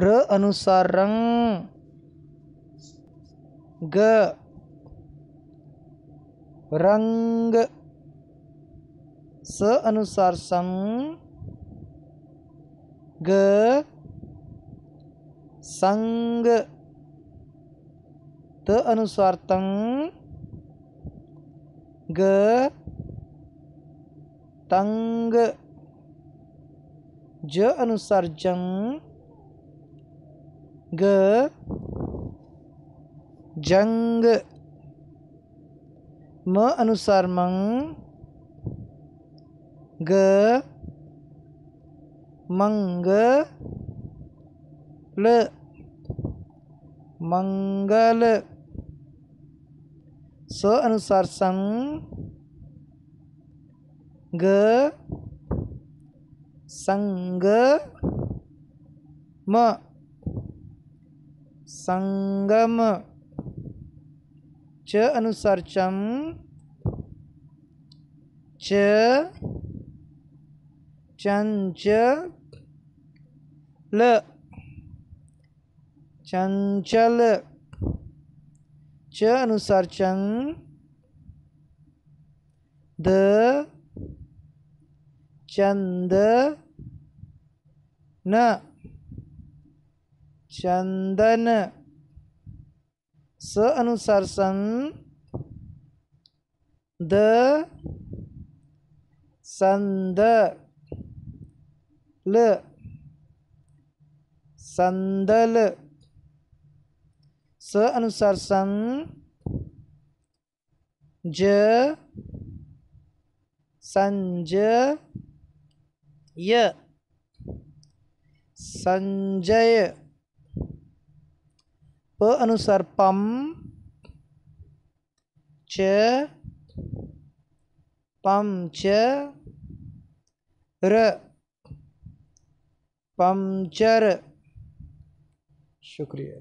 र अनुसार रंग, ग रंग, स अनुसार संग, ग संग, त अनुसार तंग, ग तंग, ज अनुसार जंग, ग जंग, म अनुसार मंग, ग मंगल, मंगल, स अनुसार संग, ग संग, म संगम, च अनुसार चम, च चंचल, चंचल, च अनुसार चंग, द चंद न, चंदन, स अनुसार संग, द संद, संदल, स अनुसार संग, ज संजय, संजय, प अनुसार पम, च पंचर, पंचर। शुक्रिया।